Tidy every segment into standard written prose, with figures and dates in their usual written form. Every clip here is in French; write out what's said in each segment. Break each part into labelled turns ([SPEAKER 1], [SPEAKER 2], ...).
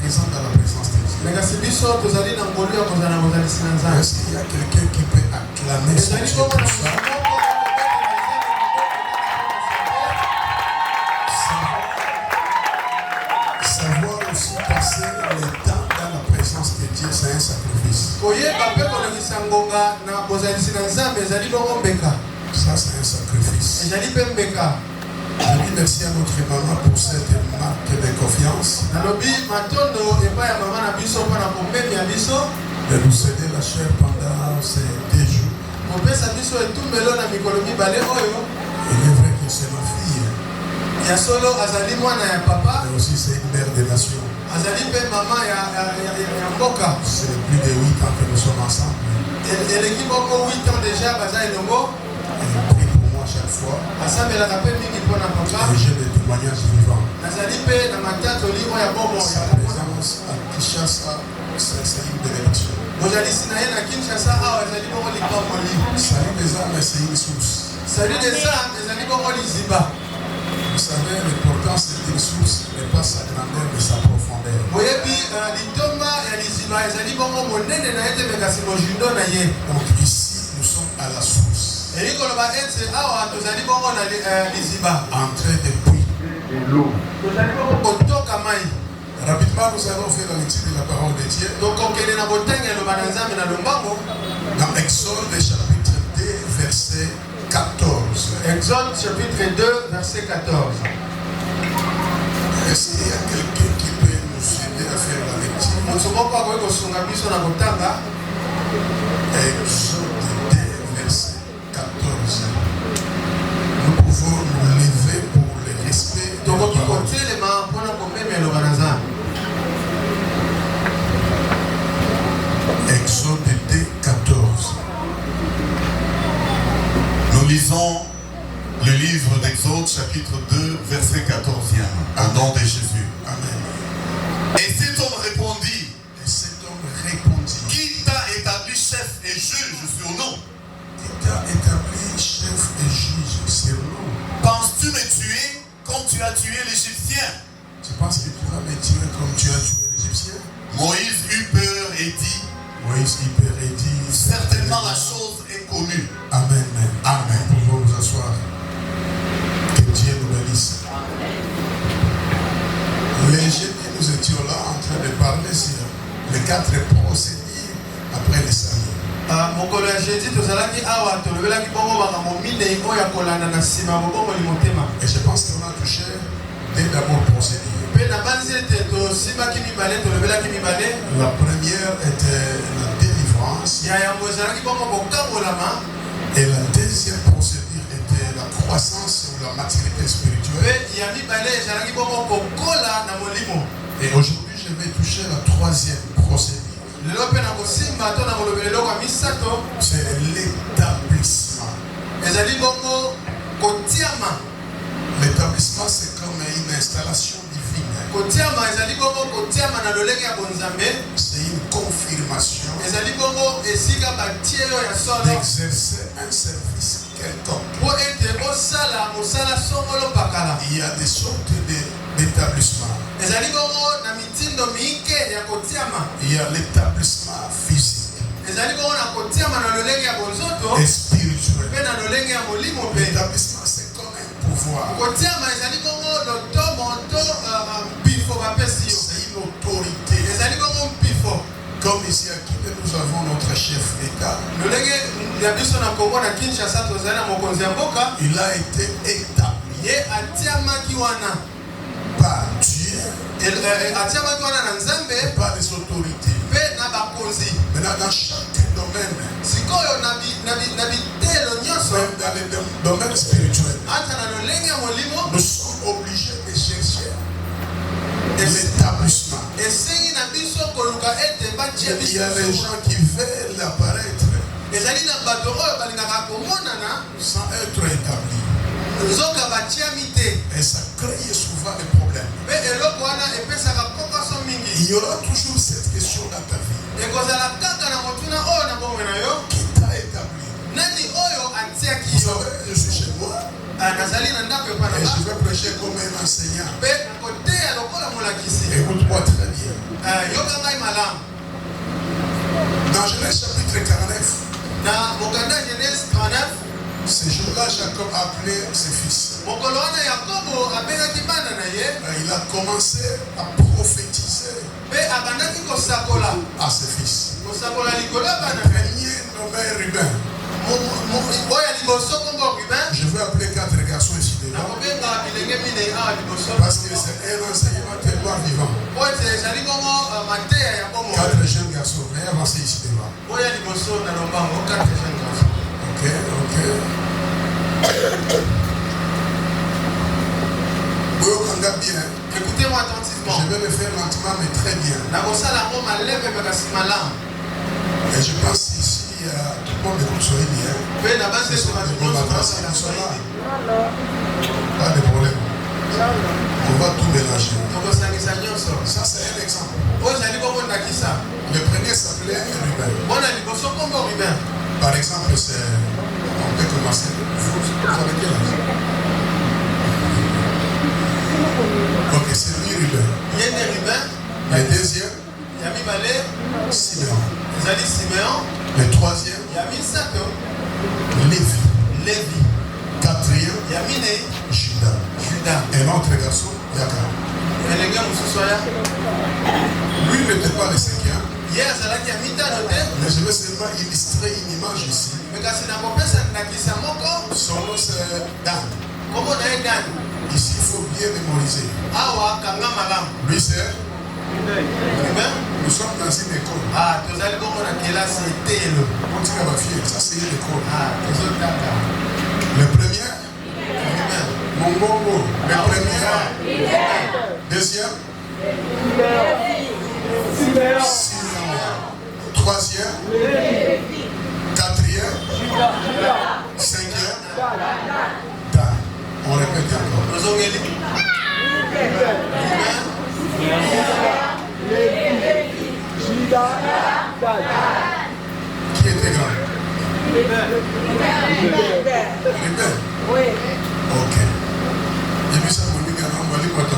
[SPEAKER 1] présents dans la présence de Dieu. Est-ce qu'il y a quelqu'un qui peut acclamer son Dieu pour ça? Savoir aussi passer le temps dans la présence de Dieu, c'est un sacrifice. Ça, c'est un sacrifice. Je dis merci à notre maman pour cette marque de confiance. De nous céder la chair pendant ces 2 jours. Il est vrai que c'est ma fille. Mais aussi c'est une mère des nations. C'est plus de 8 ans que nous sommes ensemble. Elle prie pour moi chaque fois. Et j'ai des témoignages vivants. Sa présence à Kinshasa, c'est une bénédiction. Salut des âmes, c'est une source. Vous savez, l'importance d'une source n'est pas sa grandeur, mais sa profondeur. Donc ici, nous sommes à la source. En train de puits de l'eau. Rapidement, nous allons faire la lecture de la parole de Dieu. Dans Exode chapitre 2, verset 14.
[SPEAKER 2] Exode chapitre 2, verset 14.
[SPEAKER 1] Est-ce qu'il y a quelqu'un qui peut nous aider à faire la lecture? Exode 2, verset 14. Nous pouvons nous lever pour le respect de la parole. Exode 2, 14.
[SPEAKER 3] Nous lisons le livre d'Exode, chapitre 2, verset 14. Au nom de Jésus.
[SPEAKER 1] Amen.
[SPEAKER 3] Et cet homme répondit, qui t'a établi chef et juge sur nous?
[SPEAKER 1] Qui t'a établi chef et juge sur nous?
[SPEAKER 3] Penses-tu me tuer comme tu as tué l'Égyptien?
[SPEAKER 1] Tu penses que tu vas me tuer comme tu as tué l'Égyptien?
[SPEAKER 3] Moïse eut peur et dit, certainement la chose est connue.
[SPEAKER 1] Amen. Amen. Nous pouvons nous asseoir. Que Dieu nous bénisse. Les génies, nous étions là en train de parler sur les 4 procédures après le salut. Et je pense qu'on a touché dès d'abord procédure. La première était la délivrance. Et la deuxième procédure était la croissance ou la maturité spirituelle. Et aujourd'hui, je vais toucher la 3e procédure. C'est l'établissement. L'établissement, c'est comme une installation divine. C'est une confirmation d'exercer un service quelconque. Il y a des sortes d'établissements. Il y a l'établissement physique et spirituel. L'établissement, c'est comme un pouvoir. C'est une autorité. Comme ici à Québec, nous avons notre chef d'État. Il a été établi par Dieu et par les autorités. Maintenant, dans chaque domaine, même dans les domaines spirituels, nous sommes obligés de chercher l'établissement. Il y a des gens qui veulent apparaître sans être établis. Et ça crée souvent des problèmes. Il y aura toujours cette question dans ta vie. Qui t'a établi? Vous savez, je suis chez moi. Et je vais prêcher comme un enseignant. Écoute-moi très bien.
[SPEAKER 2] yokangai malam.
[SPEAKER 1] Dans Genèse chapitre 49,
[SPEAKER 2] Na mokanda Genèse 39.
[SPEAKER 1] ce jour-là, Jacob a appelé ses fils.
[SPEAKER 2] Mokolo wana Yakobo abengaki bana na ye.
[SPEAKER 1] Il a commencé à prophétiser
[SPEAKER 2] Pe abandaki kosakola.
[SPEAKER 1] à ses fils.
[SPEAKER 2] Kosakola likolo
[SPEAKER 1] Le
[SPEAKER 2] bana.
[SPEAKER 1] premier nommé Ruben.
[SPEAKER 2] Oya liboso kombo Ruben.
[SPEAKER 1] Je vais appeler 4 garçons ici devant.
[SPEAKER 2] Nakobenga bilenge mine awa liboso.
[SPEAKER 1] Parce que c'est un enseignement tellement vivant.
[SPEAKER 2] Ote ezali bongo mateya ya bongo.
[SPEAKER 1] 4 jeunes garçons. Veuillez avancer ici devant.
[SPEAKER 2] Oya liboso na lombango 4 jeunes garçons.
[SPEAKER 1] Ok, ok. Boyokanga bien.
[SPEAKER 2] Écoutez-moi attentivement.
[SPEAKER 1] Je vais le faire lentement mais très bien.
[SPEAKER 2] Nakosala ngo malebe makasi malamu.
[SPEAKER 1] Et je pense ici, tout le monde écoute Swahili bien.
[SPEAKER 2] Pe na base
[SPEAKER 1] Ce sont
[SPEAKER 2] sur
[SPEAKER 1] des
[SPEAKER 2] la
[SPEAKER 1] bonnes adresses, ils sont là. Pas de problème. On va tout mélanger.
[SPEAKER 2] tokosangisa nyonso.
[SPEAKER 1] Ça, c'est un exemple.
[SPEAKER 2] Oyo ezali bongo ndakisa.
[SPEAKER 1] Le premier s'appelait Ruben.
[SPEAKER 2] Bona liboso kombo Ruben.
[SPEAKER 1] Par exemple, c'est. On peut commencer. Vous avez quel âge? Ok, c'est lui Ruben.
[SPEAKER 2] Yende Ruben.
[SPEAKER 1] Le deuxième,
[SPEAKER 2] Ya mibale
[SPEAKER 1] Simeon.
[SPEAKER 2] ezali Simeon.
[SPEAKER 1] Le troisième,
[SPEAKER 2] Ya misato
[SPEAKER 1] Lévi.
[SPEAKER 2] Levi.
[SPEAKER 1] Quatrième,
[SPEAKER 2] Ya minei
[SPEAKER 1] Judas.
[SPEAKER 2] Juda.
[SPEAKER 1] Un autre garçon, Jacob.
[SPEAKER 2] Elenge mosusu aya.
[SPEAKER 1] Lui n'était pas le cinquième,
[SPEAKER 2] Ye azalaki ya mitano te.
[SPEAKER 1] mais je vais seulement illustrer une image ici.
[SPEAKER 2] Me kasi nakopesa ndakisa moko.
[SPEAKER 1] Son nom c'est Dan.
[SPEAKER 2] Kombo na ye Dani.
[SPEAKER 1] Ici, il faut bien mémoriser.
[SPEAKER 2] Awa kanga malamu.
[SPEAKER 1] Lui, c'est.
[SPEAKER 2] Ruben.
[SPEAKER 1] Nous sommes dans une école.
[SPEAKER 2] Ah, tozali bongo na kelasi etelo.
[SPEAKER 1] On dit à ma fille, ça c'est une école.
[SPEAKER 2] Ah, tozotaka.
[SPEAKER 1] Le premier,
[SPEAKER 2] Ruben.
[SPEAKER 1] Mongongo. Le premier, deuxième, Simeon. Troisième, quatrième, cinquième, Dan. On répète encore.
[SPEAKER 2] Tozongeli. Ruben.
[SPEAKER 1] Qui était grand? Ruben. Ok. J'ai vu ça pour lui, on va lui montrer.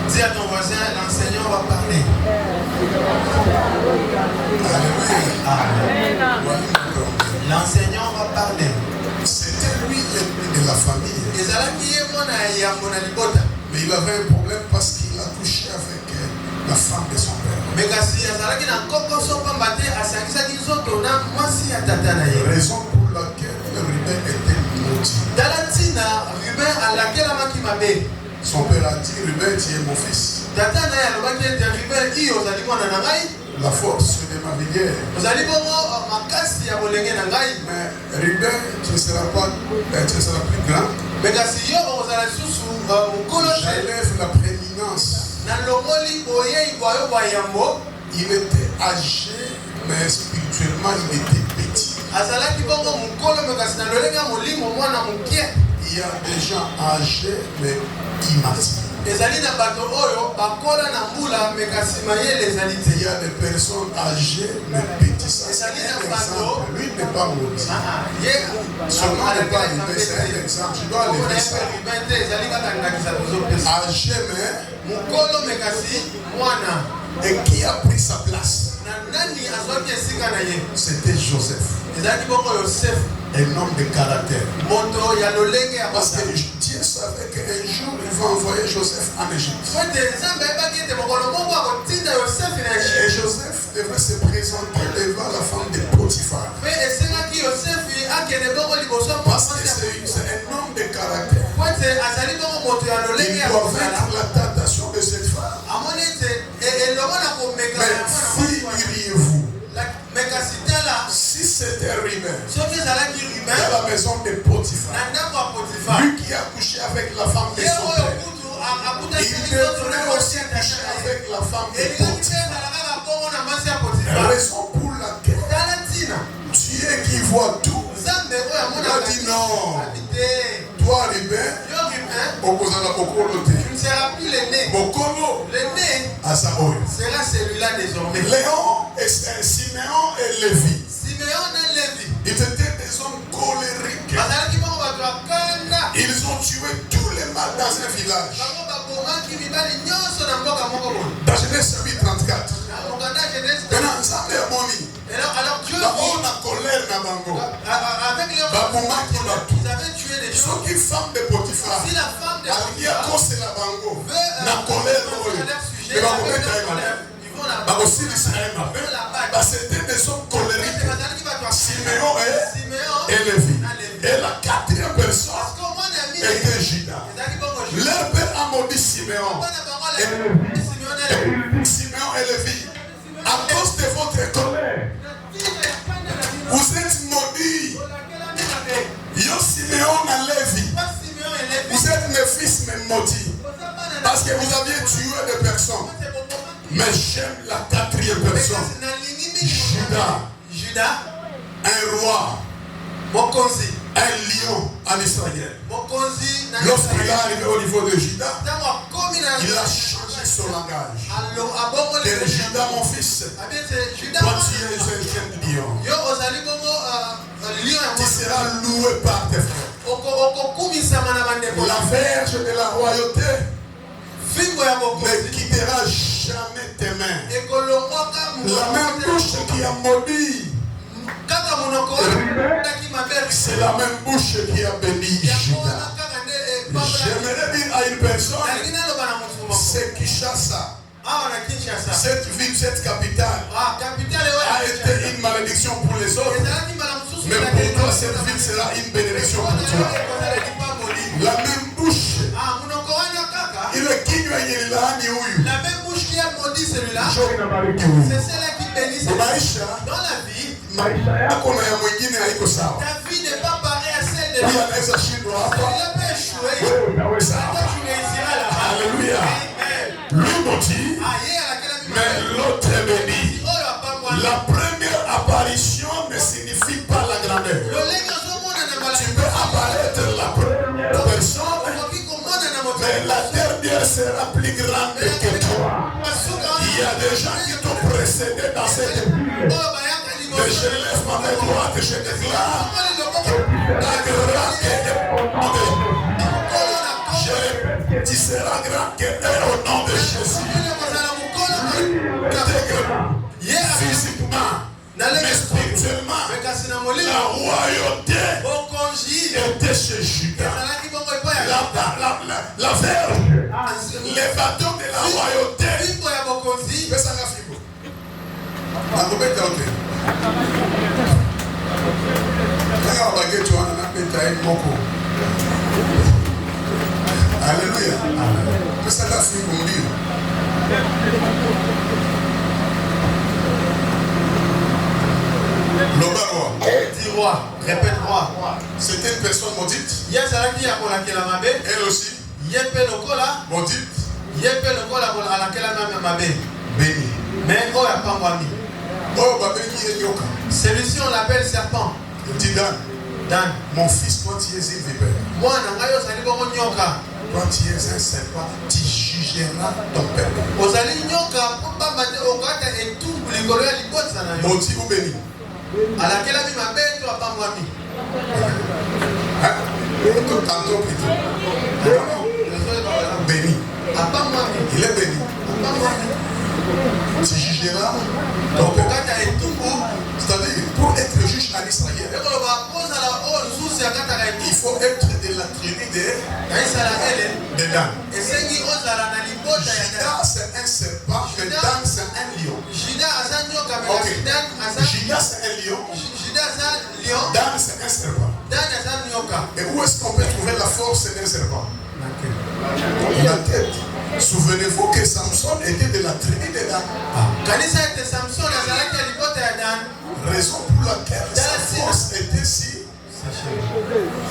[SPEAKER 2] Dis à ton voisin, l'enseignant va parler.
[SPEAKER 1] Alléluia.
[SPEAKER 2] L'enseignant va parler.
[SPEAKER 1] C'était lui l'ennemi de la famille.
[SPEAKER 2] Ezalaki ye mwana ya mona libota.
[SPEAKER 1] Mais il avait un problème parce qu'il a couché avec la femme de son père.
[SPEAKER 2] Me kasi azalaki na kokoso pamba te asangisaki nzoto na mwasi ya tata na ye.
[SPEAKER 1] Raison pour laquelle Ruben était maudit.
[SPEAKER 2] Tala ntina Ruben alakelamaki mabe.
[SPEAKER 1] Son père a dit, Ruben, tu es mon fils.
[SPEAKER 2] Tata na ye alobaki ete Ruben iyo ozali mwana na ngai.
[SPEAKER 1] La force de ma vigueur.
[SPEAKER 2] Ozali bongo makasi ya bolenge na ngai.
[SPEAKER 1] Mais Ruben, tu ne seras plus grand.
[SPEAKER 2] Me kasi yo ozala lisusu mokolo te.
[SPEAKER 1] J'enlève la prééminence.
[SPEAKER 2] Na longoli boyei bwayo bwa yambo.
[SPEAKER 1] Il était âgé, mais spirituellement, il était petit.
[SPEAKER 2] Azalaki bongo mokolo me kasi na lolenge ya molimo mwana mokie.
[SPEAKER 1] Il y a des gens âgés, mais immatures.
[SPEAKER 2] Ezali na bato oyo bakola na mbula me kasi mayele ezali te.
[SPEAKER 1] Il y a des personnes âgées, mais petites. C'est un exemple. Lui n'est pas maudit. Seulement n'est pas arrivé, c'est un exemple. Je dois lever ça. Âgé, mais.
[SPEAKER 2] mokolo me kasi mwana.
[SPEAKER 1] Et qui a pris sa place?
[SPEAKER 2] Na nani azwaki esika na ye?
[SPEAKER 1] C'était Joseph.
[SPEAKER 2] Ezalaki bongo Yosef.
[SPEAKER 1] Un homme de caractère.
[SPEAKER 2] Moto ya lolenge ya
[SPEAKER 1] Parce
[SPEAKER 2] basa.
[SPEAKER 1] que Dieu savait qu'un jour il va envoyer Joseph en Égypte.
[SPEAKER 2] Fete nzambe ayebaki ete mokolo moko akotinda Yosef na
[SPEAKER 1] Et
[SPEAKER 2] Egypte.
[SPEAKER 1] Joseph devait se présenter devant la femme de Potiphar.
[SPEAKER 2] Mpe esengaki Yosef akende bongo liboso ya
[SPEAKER 1] Parce que
[SPEAKER 2] mwasi ya
[SPEAKER 1] c'est un homme de caractère.
[SPEAKER 2] Fete azali bongo moto ya lolenge
[SPEAKER 1] Il
[SPEAKER 2] ya
[SPEAKER 1] doit
[SPEAKER 2] kosala.
[SPEAKER 1] vaincre la tentation de cette femme.
[SPEAKER 2] Amoni ete elongo na komeka
[SPEAKER 1] Mais
[SPEAKER 2] ya mwana mwasi wana.
[SPEAKER 1] figurez-vous,
[SPEAKER 2] Me kasi tala
[SPEAKER 1] si c'était Ruben
[SPEAKER 2] soki ezalaki
[SPEAKER 1] dans
[SPEAKER 2] Ruben
[SPEAKER 1] la maison de Potiphar,
[SPEAKER 2] na ndako ya Potifar.
[SPEAKER 1] lui qui a couché avec la femme de
[SPEAKER 2] Ye
[SPEAKER 1] son
[SPEAKER 2] oyo
[SPEAKER 1] père,
[SPEAKER 2] kutu
[SPEAKER 1] il
[SPEAKER 2] akutakaki nzoto na
[SPEAKER 1] devrait aussi
[SPEAKER 2] mwasi ya
[SPEAKER 1] coucher
[SPEAKER 2] tata ye.
[SPEAKER 1] avec la femme de
[SPEAKER 2] Elingi mpe
[SPEAKER 1] Potiphar.
[SPEAKER 2] ezalaka kaka bongo na mwasi ya Potifar.
[SPEAKER 1] Raison pour laquelle
[SPEAKER 2] Tala ntina
[SPEAKER 1] Dieu qui voit tout,
[SPEAKER 2] nzambe oyo
[SPEAKER 1] il a
[SPEAKER 2] amonaka
[SPEAKER 1] dit non.
[SPEAKER 2] abi te.
[SPEAKER 1] Toi, Ruben,
[SPEAKER 2] Yo Ruben,
[SPEAKER 1] okozala kokolo te.
[SPEAKER 2] tu ne seras plus l'aîné.
[SPEAKER 1] Bokolo
[SPEAKER 2] L'aîné
[SPEAKER 1] aza oyo.
[SPEAKER 2] sera celui-là désormais.
[SPEAKER 1] Léon, Simeon et Lévi,
[SPEAKER 2] Simeon na Levi
[SPEAKER 1] ils étaient des hommes colériques.
[SPEAKER 2] bazalaki bongo bato ya kanda.
[SPEAKER 1] Ils ont tué tous les mâles dans un village.
[SPEAKER 2] Bango babomaki mibali nyonso na mboka moko boye.
[SPEAKER 1] Dans Genèse chapitre 34,
[SPEAKER 2] Na
[SPEAKER 1] Nzambe ya moni.
[SPEAKER 2] Alors Dieu,
[SPEAKER 1] On a colère na bango.
[SPEAKER 2] avec leur ils avaient tué des gens.
[SPEAKER 1] Soki femme de Potiphar.
[SPEAKER 2] Si la femme de
[SPEAKER 1] Potiphar kose la bango. Na colère oyo.
[SPEAKER 2] Ils vont là-bas.
[SPEAKER 1] C'était des hommes colériques. Siméon et Lévi. Et la quatrième personne était Judas. Leur père a maudit Siméon. Siméon et Lévi. À cause de votre colère. Vous êtes maudits. Yo Siméon et Lévi. Vous êtes mes fils, mes maudits. Parce que vous aviez tué des personnes. Mais j'aime la quatrième personne. Judas. Un roi. Un lion en Israël. Lorsqu'il est arrivé au niveau de Judas, il a changé son langage. Et Judas, mon fils, toi tu es un jeune lion. Tu seras loué par tes frères. La verge de la royauté ne quittera jamais tes mains. La même bouche qui a maudit, c'est la même bouche qui a béni Judas. J'aimerais dire à une personne, c'est Kinshasa. Cette ville, cette capitale a été une malédiction pour les autres. Mais pour toi, cette ville sera une bénédiction pour toi. La même bouche. Il est qui lui a dit
[SPEAKER 2] la même bouche qui a maudit celui-là, c'est celle qui bénit celui-là. Dans la vie, ta vie n'est pas pareille à celle de l'autre. Celui-là peut échouer. Toi, tu réussiras là-bas.
[SPEAKER 1] Alléluia. Lui maudit, mais l'autre est béni. La première apparition ne signifie pas la grandeur. Tu peux apparaître la première personne, mais la dernière sera plus grande que toi. Il y a des gens qui t'ont précédé dans cette vie. Mais je lève ma main droite et je déclare la grande au nom de Jésus. Je répète, tu seras grand que au nom de Jésus. Lui, il était grand. Physiquement, mais spirituellement, la royauté était chez Judas. La verge, les bâtons de la royauté. Alléluia.
[SPEAKER 2] Dis roi, répète roi.
[SPEAKER 1] C'était une personne maudite. Elle aussi. Maudite. Béni.
[SPEAKER 2] Mais celui-ci on l'appelle serpent.
[SPEAKER 1] Il dit Dan, mon fils, toi tu es une vipère. Toi tu es un serpent, tu jugeras ton père. Maudit ou béni? Tantôt plutôt. Béni. Il est béni. Tu jugeras ton père. C'est-à-dire, pour être juge en Israël, il faut être de la tribu de Dan. Judas c'est un serpent, et Dan c'est un lion. Okay. Judas c'est un lion. Dan c'est un serpent. Et où est-ce qu'on peut trouver la force d'un serpent? La tête. Souvenez-vous que Samson était de la tribu de Dan. Raison pour laquelle sa force était si.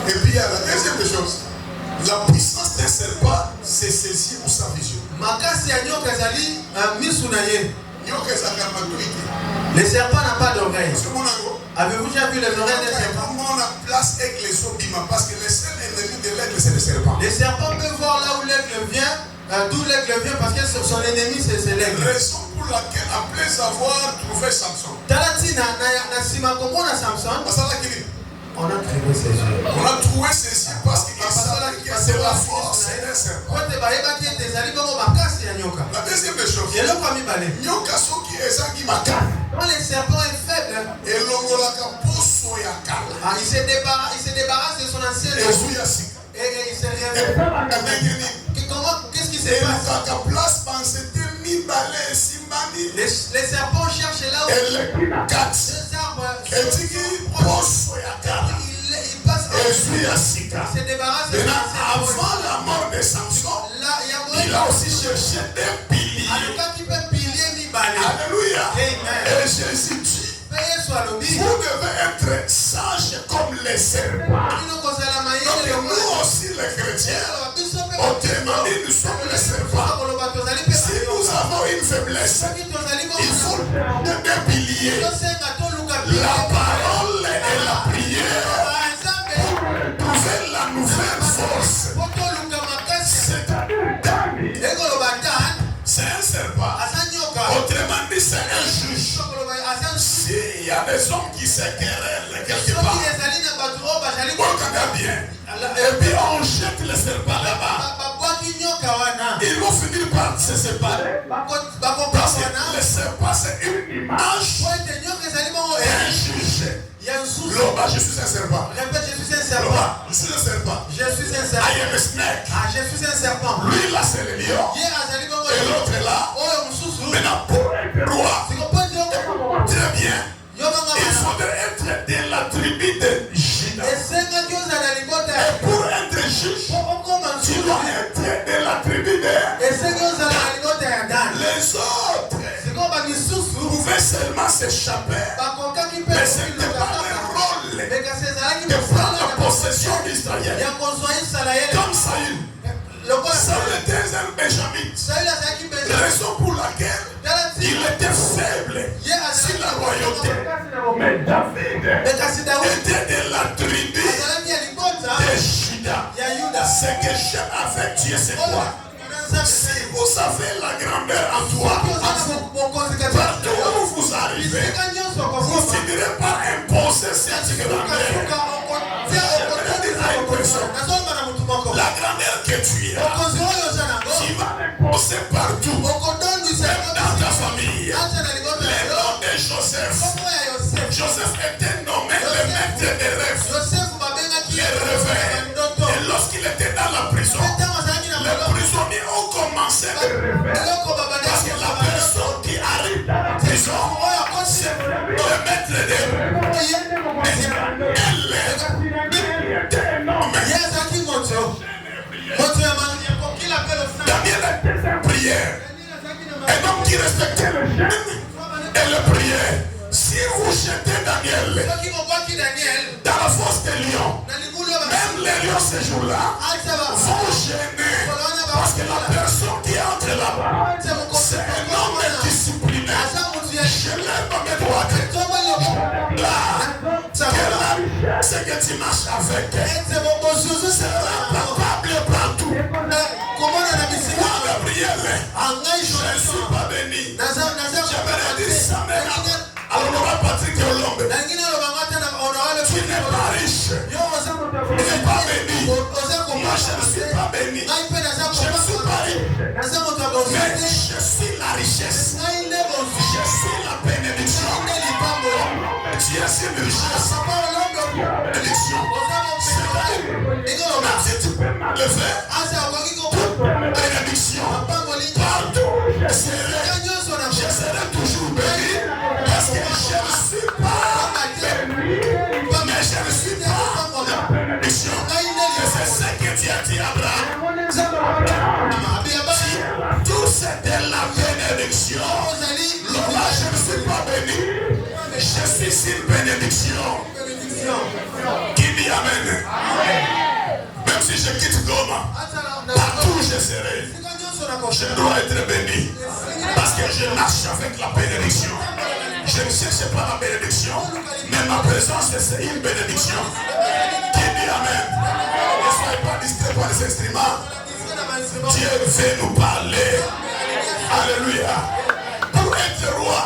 [SPEAKER 1] Et puis il y a la deuxième chose. La puissance d'un serpent, c'est saisir pour sa vision.
[SPEAKER 2] Les serpents n'ont pas d'oreilles. Avez-vous déjà vu les oreilles des serpents?
[SPEAKER 1] Parce que le seul ennemi de l'aigle, c'est le serpent.
[SPEAKER 2] Les serpents peuvent voir là où l'aigle vient, d'où l'aigle vient, parce que son ennemi c'est l'aigle.
[SPEAKER 1] Raison pour laquelle, après avoir trouvé Samson,
[SPEAKER 2] on a trouvé ses yeux.
[SPEAKER 1] On a trouvé ses yeux parce qu'il savait que c'est la force d'un serpent. La deuxième chose, Nyoka Soki Ezaki Maka.
[SPEAKER 2] Quand le serpent est faible, il se débarrasse de son ancien et il se réveille. Qu'est-ce qui se passe? Les serpents cherchent là où deux arbres il passe, il se débarrasse de son ancien.
[SPEAKER 1] Avant la mort de Samson, il a aussi cherché des piliers. Alléluia. Et Jésus dit, vous devez être sages comme les serpents. Donc nous aussi les chrétiens, autrement dit, nous sommes les serpents. Si nous avons une faiblesse, il faut des piliers. La parole et la prière pour trouver la nouvelle force. C'est un serpent. Autrement dit, c'est un juge. S'il y a des hommes qui se querellent quelque part, on regarde bien. Et puis on jette le serpent là-bas. Ils vont finir par se séparer. Parce que le serpent, c'est une image d'un juge. Loba, je suis un serpent.
[SPEAKER 2] Répète, je suis un serpent.
[SPEAKER 1] Loba, je suis un serpent.
[SPEAKER 2] Je suis un serpent.
[SPEAKER 1] I am a snake.
[SPEAKER 2] Je suis un serpent.
[SPEAKER 1] Lui là, c'est le lion. Et l'autre là. Maintenant, pour être roi, très bien. Il faudrait être de la tribu de Juda. Et pour être juge, tu dois être de la tribu de les autres pouvaient seulement s'échapper. Mais ce n'était pas le rôle de prendre la possession d'Israël. Comme Saül. Saül était un Benjamite. Raison pour laquelle il était faible sur la royauté. Mais David était de la tribu de Juda. Ce que j'aime avec Dieu, c'est quoi? Si vous avez la grandeur en toi, partout où vous arrivez, vous finirez par imposer cette grandeur. La grandeur que tu as, tu vas l'imposer partout, même dans ta famille. Le nom de Joseph. Joseph était nommé le maître des rêves. Les rêves. Et lorsqu'il était dans la prison, les prisonniers ont commencé à rêver. Parce que la personne qui arrive dans la prison, c'est le maître des rêves. Daniel était en prière. Un homme qui respectait le jeûne et la prière. Si vous jetez Daniel dans la fosse des lions, même les lions ce jour-là vont gêner. Parce que la personne qui entre là-bas, c'est un homme discipliné. Je lève mes doigts. Là, c'est que tu marches avec elle. Sera palpable partout. Moi, Gabriel, je ne suis pas béni. J'aimerais dire ça maintenant. Alors, on va Patrick Olombe. Tu n'es pas riche. Tu n'es pas béni. Moi, je ne suis pas béni. Je ne suis pas riche. Mais je suis la richesse. Je suis la bénédiction. Tu es une richesse. Bénédiction. Si tu peux mal le faire, toute bénédiction, partout je serai toujours béni. Parce que je ne suis pas béni, mais je ne suis pas la bénédiction. Et c'est ce que Dieu a dit à Abraham. Tout c'est de la bénédiction. Là, je ne suis pas béni, je suis une bénédiction. Qui dit Amen? Même si je quitte Goma, partout je serai. Je dois être béni. Parce que je marche avec la bénédiction. Je ne cherche pas la bénédiction, mais ma présence c'est une bénédiction. Qui dit Amen? Ne soyez pas distrait par les instruments. Dieu veut nous parler. Alléluia. Pour être roi,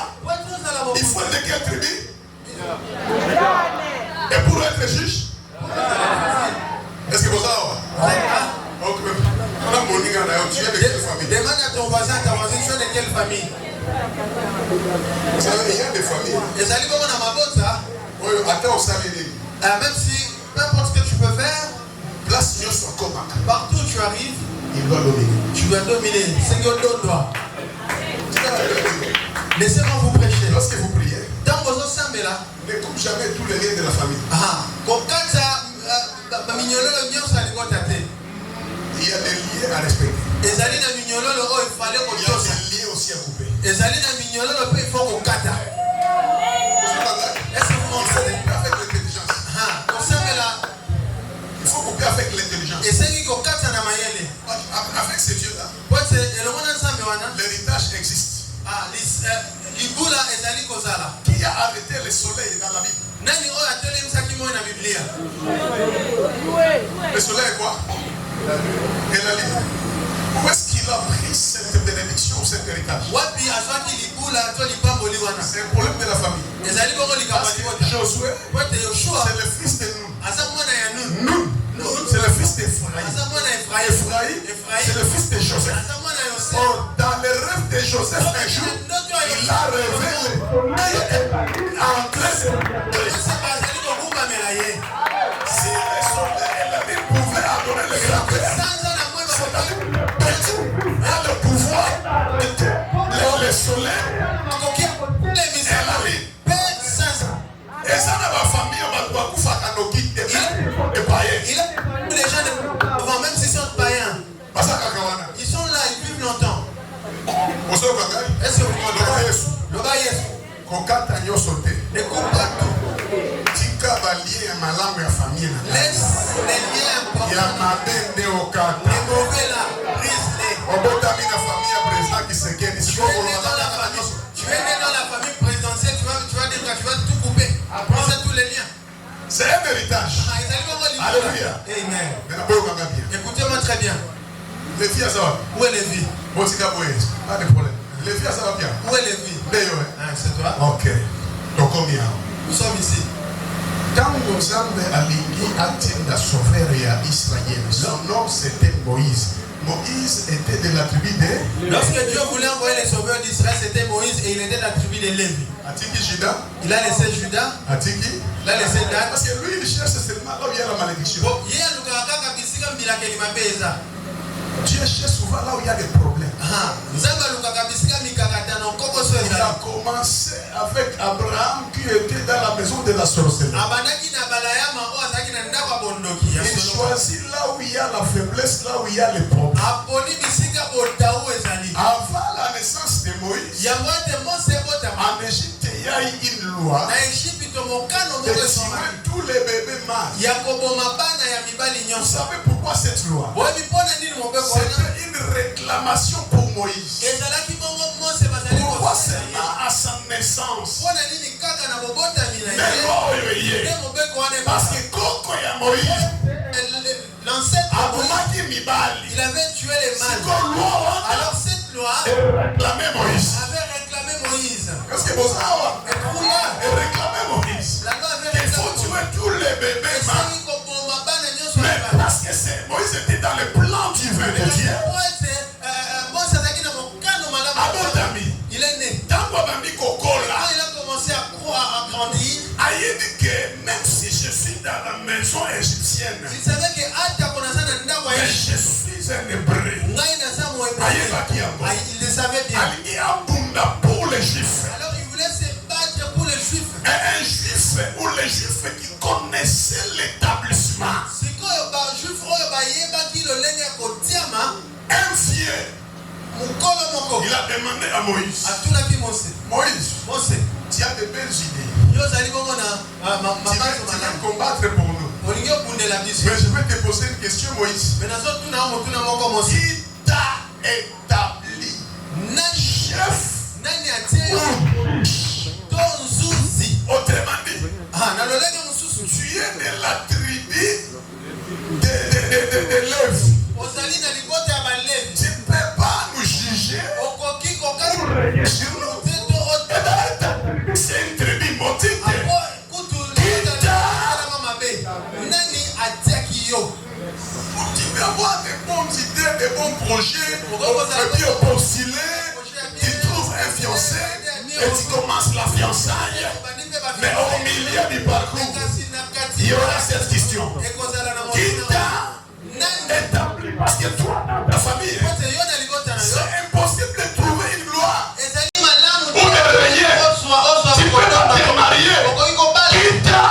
[SPEAKER 1] il faut de quelle tribu? Et pour être juge? Est-ce que vous savez? Ok. Tu es de quelle famille?
[SPEAKER 2] Demande à ton voisin, ta voisine, tu es de quelle famille?
[SPEAKER 1] Vous savez, il y a des familles.
[SPEAKER 2] Même si, peu importe ce que tu peux faire, partout où tu arrives,
[SPEAKER 1] il doit dominer.
[SPEAKER 2] Tu dois dominer. Seigneur, donne-toi. Laissez-moi vous prêcher.
[SPEAKER 1] Lorsque vous priez,
[SPEAKER 2] dans vos ensembles là,
[SPEAKER 1] ne coupe jamais tous les liens de la famille. Il y a des liens à respecter. Il y a des liens aussi à couper.
[SPEAKER 2] Il
[SPEAKER 1] faut couper avec l'intelligence. Avec ces dieux-là, l'héritage existe. Qui a arrêté le soleil dans la Bible? Le soleil est quoi? Et la lune. Où est-ce qu'il a pris cette bénédiction ou cet héritage? C'est un problème de la famille. Parce que Josué, c'est le fils de Nun. C'est le fils d'Ephraïm. Ephraïm, c'est le fils de Joseph. Or, dans le rêve de Joseph, un jour, il a rêvé le soleil en train de... Si le soleil et la lune pouvaient adorer le grand-père, il a le pouvoir de le soleil et la lune. Et ça, dans ma famille, on va pouvoir faire des païens.
[SPEAKER 2] Les gens devant, même s'ils sont païens, ils sont là, ils vivent longtemps. Est-ce que vous comprenez? Le baïs.
[SPEAKER 1] Ne coupe pas tout. Tika balie ya malamu ya famille.
[SPEAKER 2] Laisse les liens importants.
[SPEAKER 1] Ya mabende okata.
[SPEAKER 2] Les mauvais là, brise-les.
[SPEAKER 1] Obotami na famille ya président qui se gagne.
[SPEAKER 2] Tu es né dans la famille présidentielle, tu vas tout couper. Prends tous les liens.
[SPEAKER 1] C'est un héritage. Alléluia.
[SPEAKER 2] Amen.
[SPEAKER 1] Bien.
[SPEAKER 2] Écoutez-moi très bien.
[SPEAKER 1] Les filles à ça.
[SPEAKER 2] Où est Lévi?
[SPEAKER 1] Pas de problème. Les filles à ça va bien.
[SPEAKER 2] Où est Lévi? C'est toi.
[SPEAKER 1] Ok. Donc combien?
[SPEAKER 2] Nous sommes ici.
[SPEAKER 1] Quand nous avons aligné à sauver Israël, son nom c'était Moïse. Moïse était de la tribu de...
[SPEAKER 2] Lorsque Dieu voulait envoyer les sauveurs d'Israël, c'était Moïse et il était de la tribu de Lévi.
[SPEAKER 1] Atiki Juda.
[SPEAKER 2] Il a laissé Judas.
[SPEAKER 1] Atiki.
[SPEAKER 2] Il a laissé Dan.
[SPEAKER 1] Parce que lui, il cherche seulement là où il y a la malédiction. Dieu cherche souvent là où il y a des problèmes. Il a commencé avec Abraham qui était dans la maison de la sorcellerie. Il choisit là où il y a la faiblesse, là où il y a les problèmes. Avant la naissance de Moïse, en Égypte, il y a eu une loi de tuer tous les bébés mâles. Vous savez pourquoi cette loi? C'était une réclamation pour Moïse. Pourquoi seulement à sa naissance? Parce que Koko ya Moïse,
[SPEAKER 2] il avait tué les mâles. Alors cette loi
[SPEAKER 1] réclamait Moïse.
[SPEAKER 2] avait réclamé Moïse.
[SPEAKER 1] Est-ce que vous savez? Elle réclamait Moïse.
[SPEAKER 2] La loi avait
[SPEAKER 1] Il faut tuer tous les bébés mâles. Mais parce que Moïse était dans le plan divin de Dieu.
[SPEAKER 2] Il est né.
[SPEAKER 1] Il a
[SPEAKER 2] commencé à grandir.
[SPEAKER 1] Il dit que même si je suis dans la maison égyptienne,
[SPEAKER 2] Il savait que
[SPEAKER 1] mais je suis un hébreu.
[SPEAKER 2] il le savait bien.
[SPEAKER 1] Pour les juifs.
[SPEAKER 2] Alors il voulait se battre pour les juifs.
[SPEAKER 1] Un juif ou les juifs qui connaissaient l'établissement. Un vieux. Il a demandé à Moïse. Moïse, tu as de belles idées. Tu vas combattre pour nous. Mais je vais te poser une question, Moïse. Qui t'a établi chef? Autrement dit, tu es de la tribu de Lévi. Tu ne peux pas nous juger sur nous. C'est une tribu maudite. Tu peux avoir des bonnes idées, des bons projets, et puis postuler, tu trouves un fiancé, et tu commences la fiançaille, mais au milieu du parcours, il y aura cette question. Qui t'a établi? Parce que toi, dans ta famille, c'est impossible de trouver une loi ou de rien. Tu peux pas te marier. Qui t'a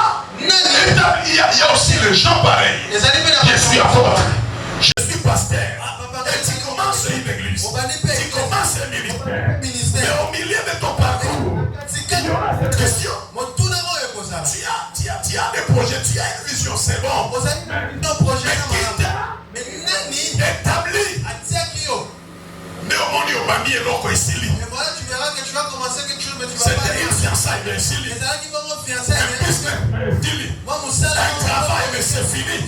[SPEAKER 1] établi? Il y a aussi les gens pareils. Je suis apôtre, je suis pasteur. Et tu commences une église, tu commences un ministère. Mais au milieu de ton parcours, il y aura cette question. Tu as des projets, tu as une vision, c'est bon. Mais qui t'a établi? Mais au monde, il y a ici. C'était une fiançaille de ici. Un travail, mais c'est fini.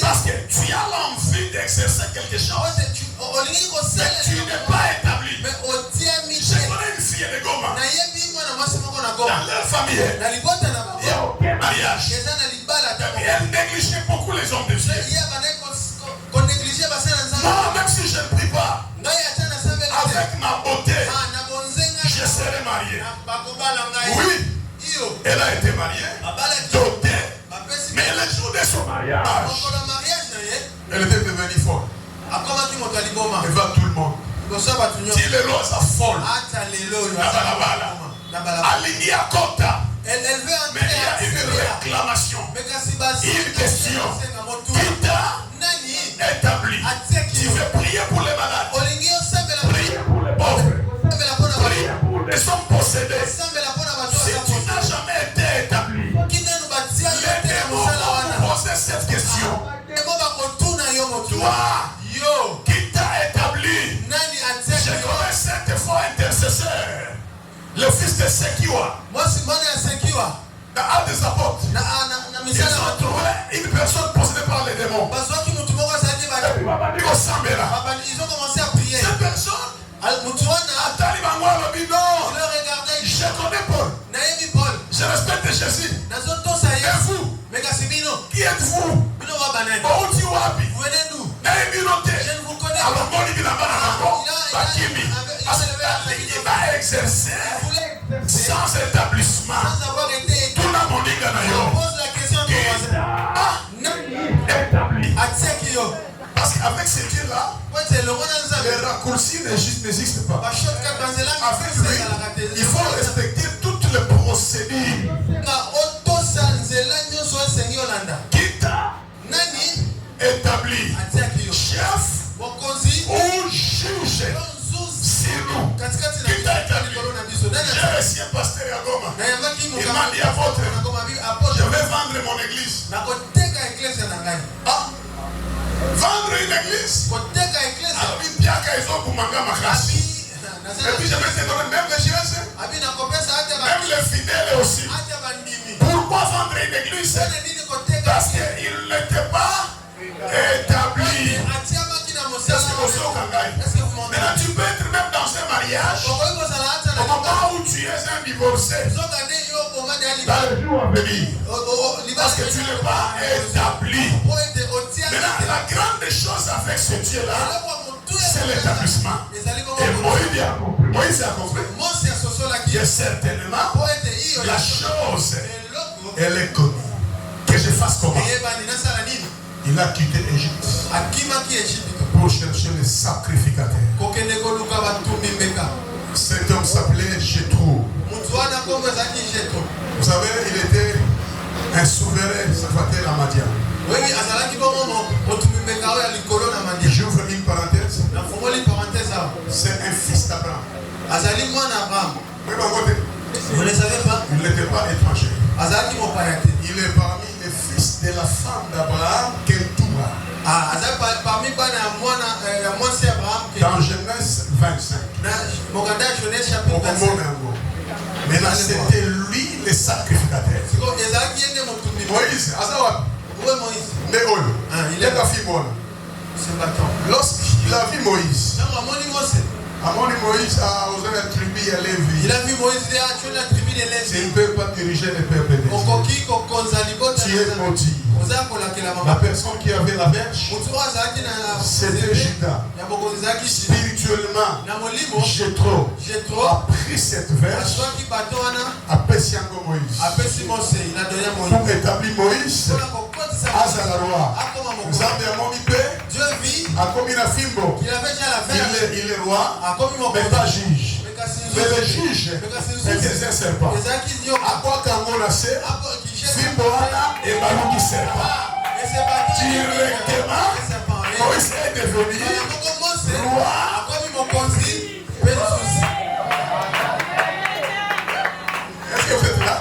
[SPEAKER 1] Parce que tu as l'envie d'exercer quelque chose. Mais tu n'es pas établi. Je connais une fille de Goma. Dans leur famille, il n'y a aucun mariage. Et elle négligeait beaucoup les hommes de Dieu. Moi, même si je ne prie pas, avec ma beauté, je serai marié. Oui, elle a été mariée, dotée, mais le jour de son mariage, elle était devenue folle. Elle va tout le monde. Si les lois sont folles, aligné à Kota, mais il y a une réclamation, une question qui t'a établi. Tu veux prier pour les malades, prier pour les pauvres, prier pour les hommes possédés. Si tu n'as jamais été établi, les démons vont poser cette question. Toi, qui t'a établi? Je connais cette fois intercesseur, le fils de Sekiwa. Dans Actes des Apôtres, ils ont trouvé une personne possédée par les démons.
[SPEAKER 2] Ils ont commencé à prier.
[SPEAKER 1] Cette personne, je connais Paul, je respecte Jésus. Et vous, qui êtes-vous?
[SPEAKER 2] Vous venez d'où? Je ne vous connais pas.
[SPEAKER 1] Il va exercer sans établissement.
[SPEAKER 2] Sans avoir été
[SPEAKER 1] Tout le monde dit
[SPEAKER 2] pose la question à ton
[SPEAKER 1] établi.
[SPEAKER 2] voisin.
[SPEAKER 1] Parce qu'avec ces dieux-là, les raccourcis n'existent pas. Avec lui, il faut respecter toutes les procédures. Qui t'a établi? Chef ou juge sur nous? Qui t'a établi? J'ai reçu un pasteur à Goma. Il m'a dit à votre, je vais vendre mon église. Ah, vendre une église? Alors, bien qu'ils ont pour manger ma classe. Et puis je vais te donner même les GS, même les fidèles aussi. Pourquoi vendre une église? Parce qu'il n'était pas établi. Est-ce que vous maintenant, tu peux être même dans un mariage, au moment où tu es un divorcé, dans le jour à venir, parce que tu n'es pas établi. Maintenant, la grande chose avec ce Dieu-là, c'est l'établissement. Et Moïse a compris. Que certainement, la chose, elle est connue. Que je fasse comment? Il a quitté Égypte pour chercher les sacrificateurs. Cet homme s'appelait Jéthro. Vous savez, il était un souverain, ça s'appelait la Madian. J'ouvre une parenthèse. C'est un fils d'Abraham.
[SPEAKER 2] Vous ne savez pas?
[SPEAKER 1] Il n'était pas étranger. Il est parmi les fils de la femme d'Abraham, Ketura. Dans Genèse 25. Maintenant, c'était lui le sacrificateur. Moïse, il a vu lorsqu'il a vu Moïse, Moïse a osé la tribu à Lévi.
[SPEAKER 2] Il a vu Moïse à la tribu de Lévi.
[SPEAKER 1] Tu ne peux pas diriger les peuples. Tu es maudit. La personne qui avait la verge, c'était Judas. Spirituellement, Jéthro a pris cette verge, pour établir Moïse, Azalaroi. Dieu vit, il est roi, mais pas juge. Mais le juge était un serpent. À quoi qu'on a fait, Fimboana et Balouki serpent. Directement, Moïse est devenu roi. Est-ce que vous êtes là?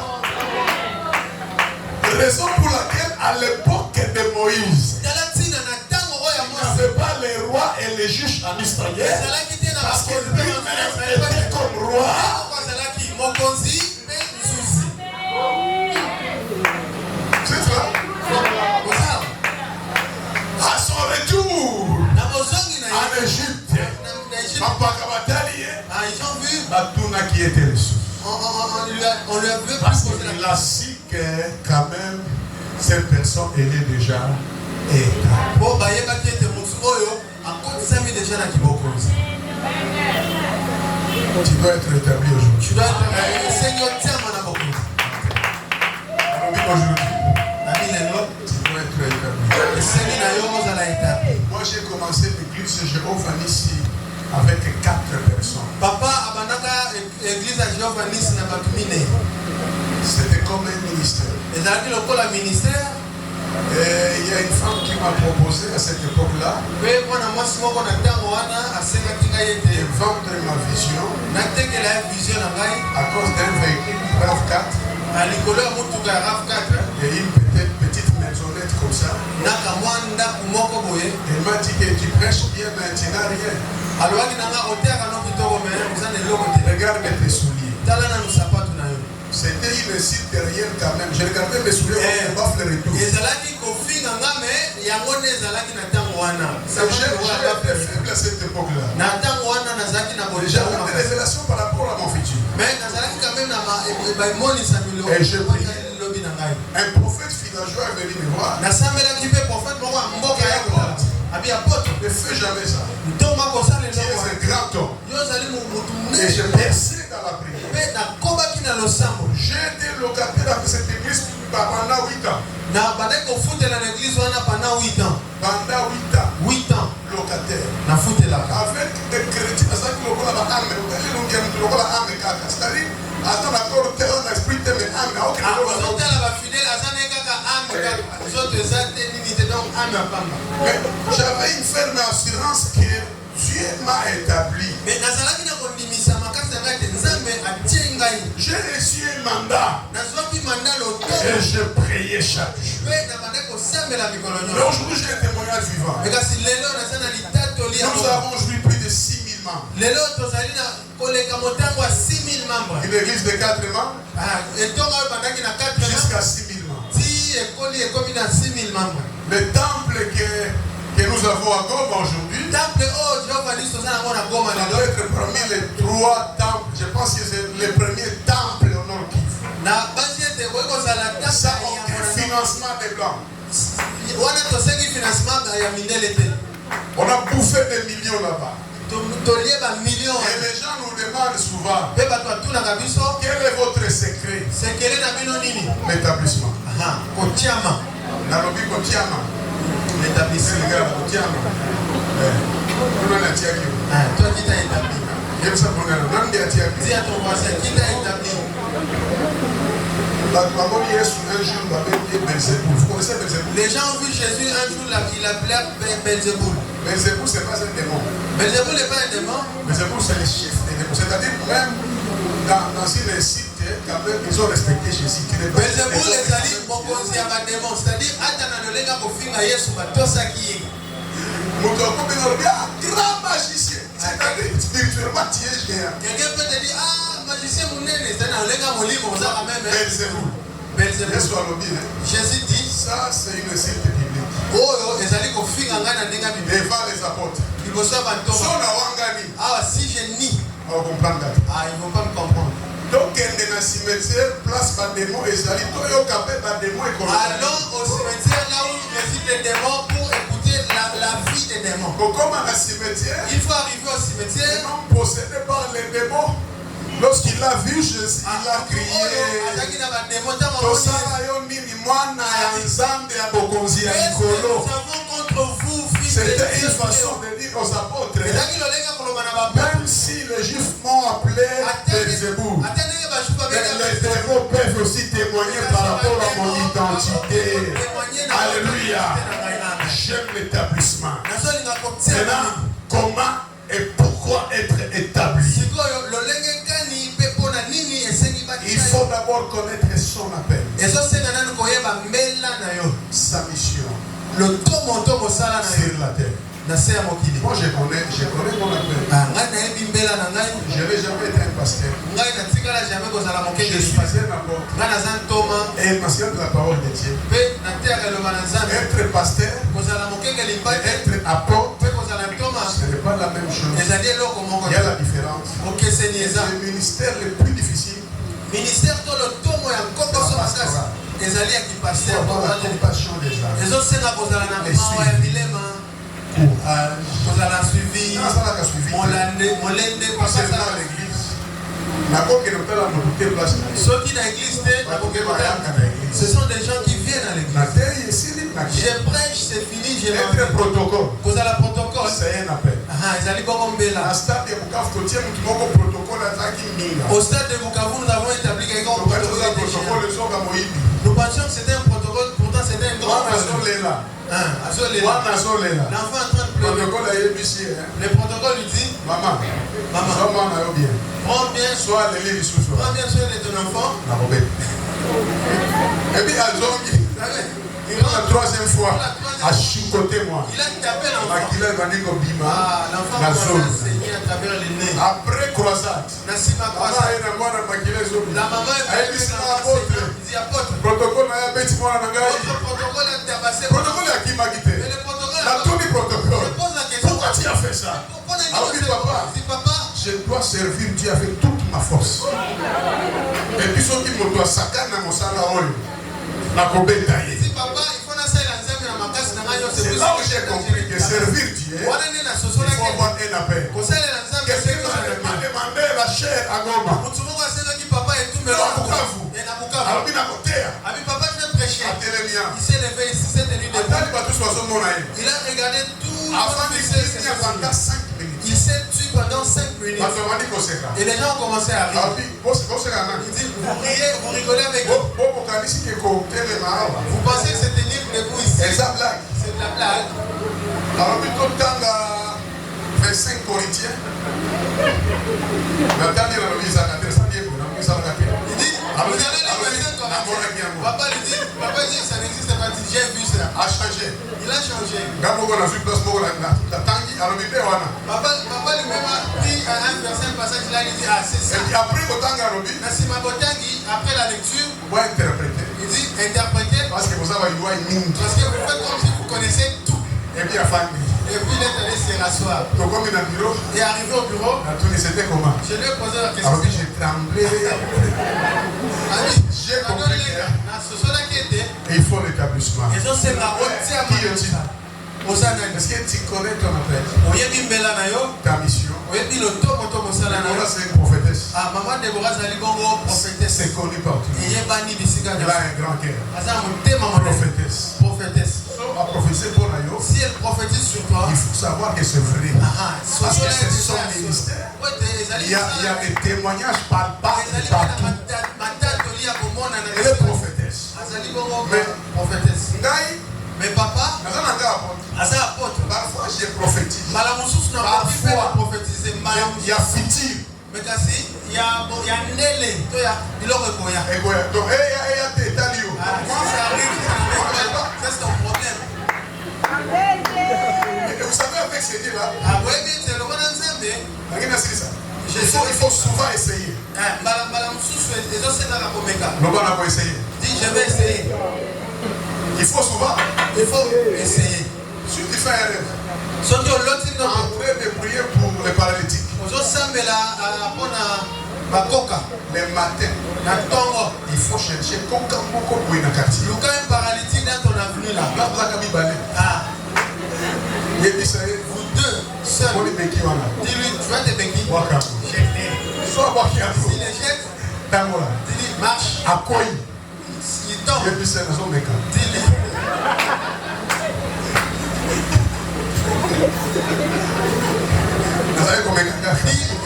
[SPEAKER 1] Raison pour laquelle à l'époque de Moïse, il n'avait pas les rois et les juges en Israël, parce que lui-même était comme roi. C'est ça? À son retour en Égypte, ils ont vu Batuna qui était ressource. Parce qu'il a su que quand même cette personne elle est déjà tu dois être rétabli aujourd'hui. Tu dois être Seigneur, tiens-moi d'abord. Aujourd'hui, tu dois être rétabli. Moi j'ai commencé l'église Jéhovah ici avec 4 personnes. Papa abanaka église à Jéhovah Nissi na batumine. C'était comme un ministère. Et dans le ministère, il y a une femme qui m'a proposé à cette époque-là de vendre ma vision à cause d'un véhicule RAV4 et une petite maisonnette comme ça. Elle m'a dit que tu prêches bien, mais tu n'as rien. Regarde tes souliers. C'était une site derrière quand même. J'ai regardé mes souliers comme un baffle retour. J'ai été faible à cette époque-là. J'avais des révélations par rapport à mon futur. Et j'ai prié. Un prophète villageois est venu me voir. Ne fais jamais ça. Tu es un grand homme. Et j'ai percé dans la prière. J'ai été locataire avec cette église pendant 8 ans. Pendant 8 ans. Locataire. Avec des chrétiens, c'est-à-dire, attends d'accord, un esprit de mais j'avais une ferme assurance que Dieu m'a établi. J'ai reçu un mandat et je priais chaque jour. Mais aujourd'hui, j'ai un témoignage vivant. Nous avons aujourd'hui plus de 6 000 membres. Une église de 4 membres jusqu'à 6 000 membres. Le temple que nous avons à Goma aujourd'hui, ça doit être parmi les 3 temples. Je pense que c'est le premier temple au Nord Kivu. Ça, aucun financement des Blancs. On a bouffé des millions là-bas. Et les gens nous demandent souvent quel est votre secret? L'établissement. L'établissement. Toi qui t'as établi. Dis à ton voisin qui t'a établi. Les gens ont vu Jésus un jour, il appelait Belzéboul. Belzéboul, ce n'est pas un démon. Belzéboul n'est pas un démon. Belzéboul, c'est le chef des démons. C'est-à-dire, même dans une site, ils ont respecté Jésus. Belzéboul, les alliés, il y a un démon. C'est-à-dire, grand magicien. C'est-à-dire, spirituellement, tu es géant. Quelqu'un peut te dire, magicien, Jésus dit, ça c'est une secte biblique. Devant les apôtres. Si je nie, ils ne vont pas me comprendre. Donc, dans le cimetière, place par démon et Zali, allons au cimetière là où résident les démons pour écouter la vie des démons. Il faut arriver au cimetière. Possédé par les démons. Lorsqu'il a vu Jésus, il a crié. C'était une façon de dire aux apôtres, même si les Juifs m'ont appelé Belzéboul, mais les démons peuvent aussi témoigner par rapport à mon identité. Alléluia. J'aime l'établissement. Maintenant, comment et pourquoi être établi? Il faut d'abord connaître son appel, sa mission sur la terre. Moi je connais mon appel. Je n'ai jamais été un pasteur. Je suis un apôtre et un pasteur de la parole de Dieu. Être pasteur et être apôtre, ce n'est pas la même chose. Il y a la différence. Le ministère le plus difficile, c'est la pastorale. C'est avoir la compassion des âmes. Courage, suivi, concernant l'église. Ce sont des gens qui viennent à l'église. Je prêche, c'est fini, je vais être protocole. C'est un appel. Au stade de Bukavu, nous avons établi quelqu'un au protocole. Nous pensions que c'était un protocole, pourtant c'était un grand protocole. L'enfant est en train de pleurer. Le protocole lui dit, maman, prends bien soin de ton enfant. Et puis il la troisième fois, à chicoter-moi. Il a tapé l'enfant. Après croisade, la maman est dit apôtre. Protocole a tabassé. Protocole a qui m'a quitté. La tour du protocole. Pourquoi tu as fait ça? Alors dit papa, je dois servir Dieu avec toute ma force. Et puis ceux qui me doivent sakana mon salaire. C'est là où j'ai compris que servir Dieu, il faut avoir un appel. Quelqu'un m'a demandé la chair à Goma. Alors il a regardé tout. Il s'est tué pendant 5 minutes. Et les gens ont commencé à rire. Il dit, vous riez, vous rigolez avec eux. Vous pensez que c'est tenir debout ici? C'est de la blague. Alors plutôt dans la 25 Corinthiens, il dit, vous allez les 25 Corinthiens. Papa dit, ça n'existe pas. J'ai vu ça. A changé. Il a changé. Papa lui-même a pris un verset, un passage là, il dit, ah c'est ça. Et puis après la lecture, il dit interpréter. Parce que vous faites comme si vous connaissez tout. Et puis il est allé se rasseoir. Et arrivé au bureau, c'était comment? Je lui ai posé la question. Alors j'ai tremblé. J'ai compris qu'il faut l'établissement. Est-ce que tu connais ton appel? Ta mission? C'est une prophétesse. C'est connu partout. Elle a un grand cœur. Prophétesse. Si elle prophétise sur toi, il faut savoir que c'est vrai. Parce que c'est son ministère. Il y a des témoignages palpables partout. Elle est prophétesse. Mais papa, parfois je prophétise. Parfois, il y a futur. Mais kasi, il y a Nele. Donc, ça arrive, c'est ton problème. Et vous savez, avec ces dieux-là, il faut souvent essayer. Non, on n'a pas essayé. Dis, je vais essayer. Il faut souvent. Il faut essayer. Si tu fais un rêve, en train de prier pour les paralytiques. Le matin, il faut chercher coca beaucoup pour une quartier. Un paralytique dans ton avenue là. Vous deux seuls. Dis-lui, tu as des béquilles.
[SPEAKER 2] S'il les jette, dis-lui, marche. Il tombe. Dis-lui.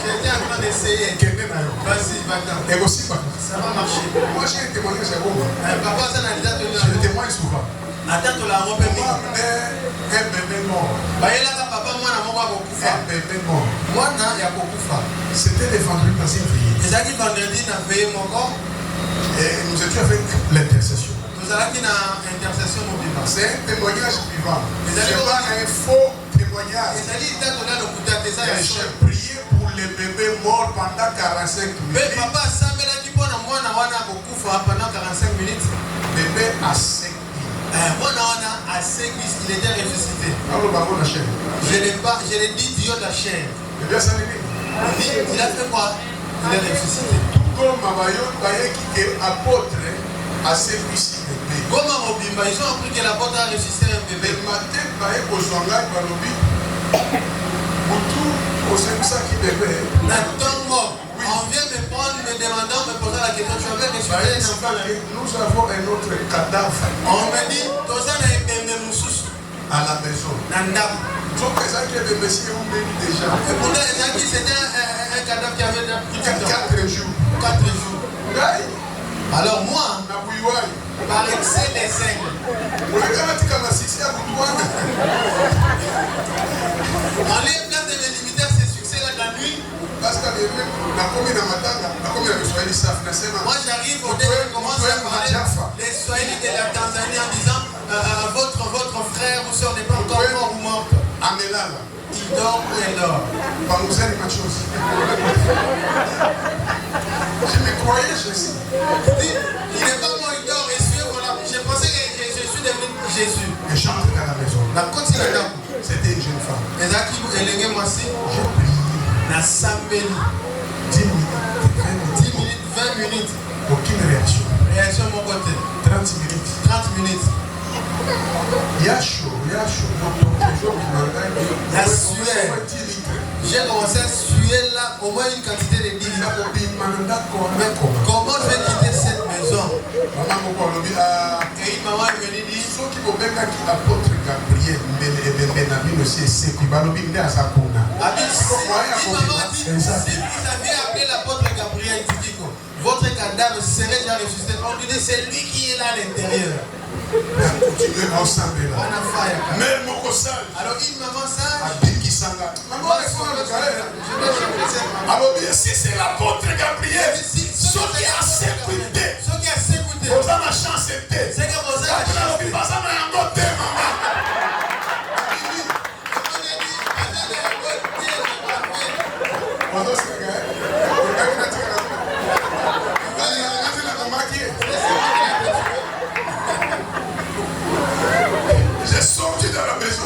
[SPEAKER 2] J'étais en train d'essayer. Vas-y, va-t'en. Ça va marcher.
[SPEAKER 1] Moi j'ai un témoignage à vous.
[SPEAKER 2] Papa, ça n'a déjà tenu.
[SPEAKER 1] Je le témoigne souvent.
[SPEAKER 2] Attends, tu l'as repéré.
[SPEAKER 1] Moi, un bébé mort.
[SPEAKER 2] Papa, moi,
[SPEAKER 1] Un bébé mort.
[SPEAKER 2] moi, il y a beaucoup de femmes.
[SPEAKER 1] C'était le vendredi dans une prière.
[SPEAKER 2] Les amis, vendredi, n'a veillé mon corps.
[SPEAKER 1] Et nous étions avec l'intercession.
[SPEAKER 2] Nous allons qui n'a intercession au vivant.
[SPEAKER 1] C'est un témoignage vivant.
[SPEAKER 2] Les
[SPEAKER 1] C'est
[SPEAKER 2] amis,
[SPEAKER 1] pas un faux témoignage.
[SPEAKER 2] Les amis, ils t'ont donné le coup d'être ça.
[SPEAKER 1] J'ai prié pour les bébés morts pendant 45 minutes.
[SPEAKER 2] Mais papa, ça me l'a dit pour moi, beaucoup pendant 45 minutes.
[SPEAKER 1] Bébé à 5 minutes.
[SPEAKER 2] Moi, à 5 minutes, il était ressuscité.
[SPEAKER 1] Je
[SPEAKER 2] l'ai dit, Dieu de la chair. Il a fait quoi? Il est ressuscité.
[SPEAKER 1] Tout comme qui est apôtre à celui-ci bébé.
[SPEAKER 2] Comme à Mobimba, ils ont appris que l'apôtre a ressuscité un bébé.
[SPEAKER 1] Le matin,
[SPEAKER 2] on vient me prendre, me demandant, me posant la question, tu avais ressuscité un enfant.
[SPEAKER 1] Nous avons un autre cadavre.
[SPEAKER 2] On me dit, tout ça n'a pas même
[SPEAKER 1] à la maison. Donc les gens qui avaient messieurs ont béni déjà.
[SPEAKER 2] Et pour les gens qui c'était un cadavre qui avait
[SPEAKER 1] 4 jours.
[SPEAKER 2] 4 jours. Alors moi, par excès des aigles, dans les places de mes limitaires, c'est succès là de la nuit. Moi j'arrive au début, je commence à parler les Swahili de la Tanzanie en disant votre frère ou soeur n'est pas encore mort ou morte. Il dort ou elle dort.
[SPEAKER 1] Je me croyais Jésus.
[SPEAKER 2] Il n'est pas mort, il dort. Je pensais que je suis devenu Jésus.
[SPEAKER 1] Et chante dans la maison. C'était une jeune femme.
[SPEAKER 2] Les acquis, elle moi aussi.
[SPEAKER 1] J'ai prié.
[SPEAKER 2] La sambeli.
[SPEAKER 1] 10 minutes,
[SPEAKER 2] 20 minutes.
[SPEAKER 1] Aucune réaction.
[SPEAKER 2] Réaction de mon côté.
[SPEAKER 1] 30 minutes.
[SPEAKER 2] 30 minutes.
[SPEAKER 1] Yasho.
[SPEAKER 2] J'ai commencé à suer là au moins une quantité de 10 litres. Mais comment je vais quitter cette maison? Et une maman est venue dire
[SPEAKER 1] apôtre Gabriel si vous
[SPEAKER 2] aviez appelé l'apôtre Gabriel Tidiko, votre cadavre serait déjà ressuscité. On dit c'est lui qui est là à l'intérieur.
[SPEAKER 1] Mais mon sage.
[SPEAKER 2] Alors une maman sage.
[SPEAKER 1] Alors si c'est l'apôtre Gabriel, ce qui a sécurité, vous avez la chance de c'est que vous avez la chance de j'ai sorti de la maison.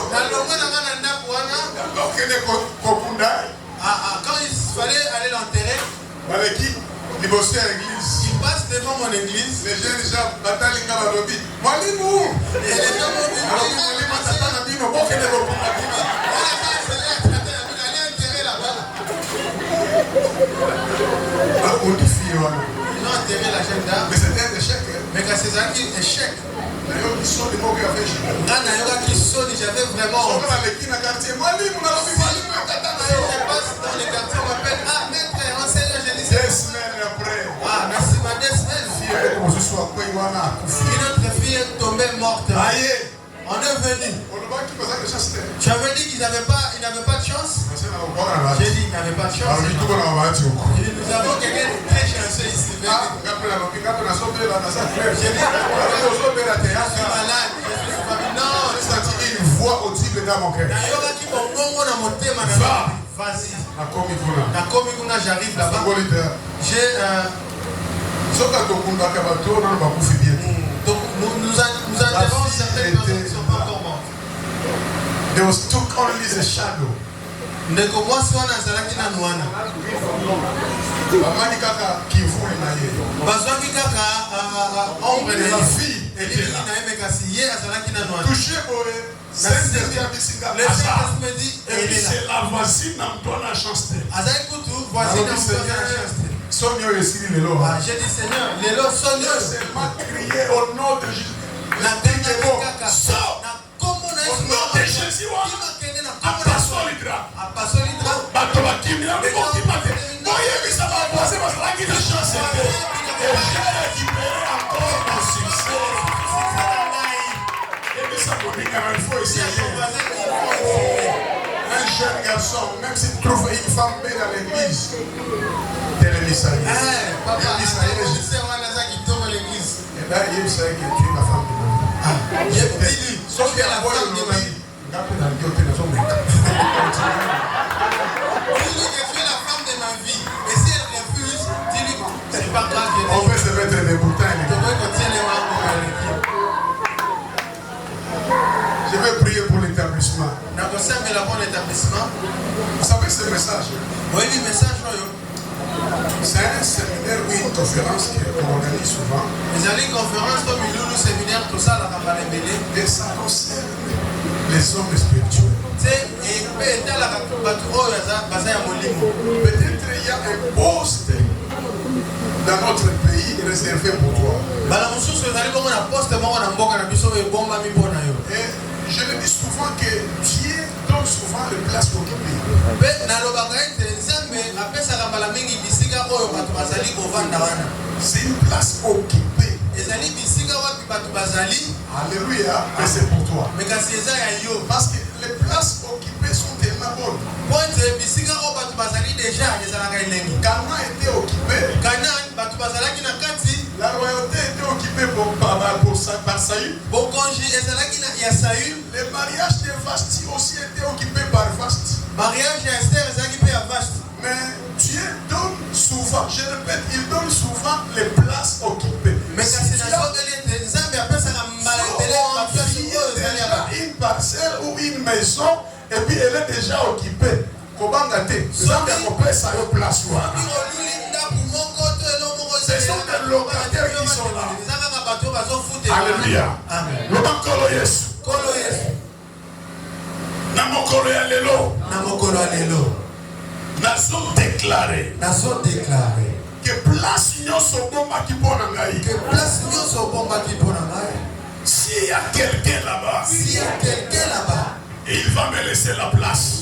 [SPEAKER 2] Quand il fallait aller l'enterrer,
[SPEAKER 1] il bossait à l'église.
[SPEAKER 2] il passe devant mon église.
[SPEAKER 1] Les jeunes gens bataillent les gars et les gens m'ont
[SPEAKER 2] ils ont enterré la jeune dame.
[SPEAKER 1] mais c'était un échec.
[SPEAKER 2] Mais quand c'est un échec,
[SPEAKER 1] D'ailleurs, ils sont des mots qui avaient joué.
[SPEAKER 2] j'avais vraiment.
[SPEAKER 1] Ils sont dans les quartiers.
[SPEAKER 2] Je passe dans les quartiers, on m'appelle. Ah, maître, enseignant, je dis
[SPEAKER 1] 2 semaines après.
[SPEAKER 2] Ah, merci, ma 2 semaines. Une autre fille est tombée morte. On est venu. Tu avais dit qu'ils n'avaient pas de chance. J'ai dit qu'ils n'avaient pas de chance. J'ai dit, nous avons quelqu'un de très chanceux ici. J'ai dit, je suis malade. Je suis famille. Non,
[SPEAKER 1] J'ai senti une voix audible dans mon cœur.
[SPEAKER 2] Vas-y.
[SPEAKER 1] Va.
[SPEAKER 2] J'arrive là-bas. J'ai donc nous enterrons certaines personnes qui ne sont pas encore mortes.
[SPEAKER 1] There was took only the shadow.
[SPEAKER 2] Ndeko mwasi wana azalaki nanu wana.
[SPEAKER 1] Bamani kaka kivuli na ye.
[SPEAKER 2] Bazwaki kaka ombre na
[SPEAKER 1] La
[SPEAKER 2] ye.
[SPEAKER 1] fille était là. Touché pour eux. C'est la voisine n'a pas la chance.
[SPEAKER 2] J'ai dit Seigneur, les lots sont
[SPEAKER 1] seulement crier au nom de Jésus. Au nom de Jésus, un jeune garçon, même s'il trouve une femme belle dans l'église, t'es le Messiah. Et là, il sait que tu es la femme de ma vie. Sauf que la femme de ma vie.
[SPEAKER 2] Dis-lui que tu es la femme de ma vie. Et si elle refuse, dis-lui que c'est pas grave.
[SPEAKER 1] On peut se mettre des boutins. Je vais prier pour l'établissement. Vous savez ce message?
[SPEAKER 2] Oui, le message.
[SPEAKER 1] C'est un séminaire ou une conférence qu'on organise souvent.
[SPEAKER 2] Les années conférences comme le séminaire, tout ça, la campagne.
[SPEAKER 1] Et ça concerne les hommes spirituels.
[SPEAKER 2] Peut-être
[SPEAKER 1] il y a un poste dans notre pays réservé pour toi. Et je le dis souvent que Dieu donne souvent les places occupées. C'est une place occupée. Alléluia, mais c'est pour toi. Parce que les places occupées sont tellement bonnes. Canaan était occupé. La royauté était occupée par Saül. Le mariage de Vashti aussi était occupé par Vashti. Mais Dieu donne souvent, je répète, il donne souvent les places occupées. Mais si tu as une parcelle ou une maison et puis elle est déjà occupée, comment gâter? Ce sont des locataires qui sont là. Alléluia. Namokolo Yesu. Namokolo ya lelo. Nazo déclaré que place nyonso bomba ki pona ngai. S'il y a quelqu'un là-bas, et il va me laisser la place.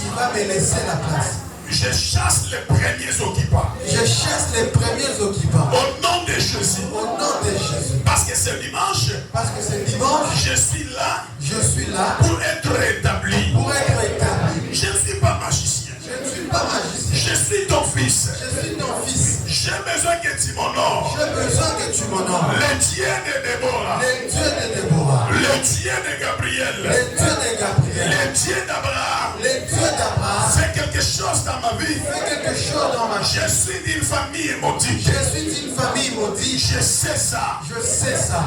[SPEAKER 1] Je chasse les premiers occupants. Au nom de Jésus. Parce que c'est dimanche. Je suis là. Pour être rétabli. Je ne suis pas magicien. Je suis ton fils. J'ai besoin que tu m'honores. Le Dieu de Déborah. Le Dieu de Gabriel. Le Dieu d'Abraham. Fais quelque chose dans ma vie. Je suis d'une famille maudite. Je sais ça.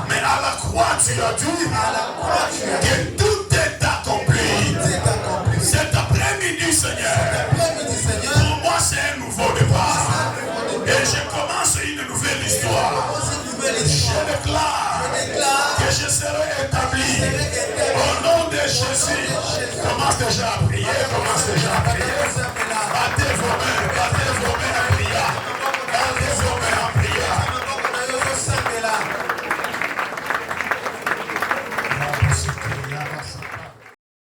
[SPEAKER 1] Mais à la croix, tu as dit que tout est accompli. Cet après-midi, Seigneur, pour moi, c'est un nouveau départ. Et je commence une nouvelle histoire. Je déclare que je serai établi au nom de Jésus. Commence déjà à prier, commence déjà à prier.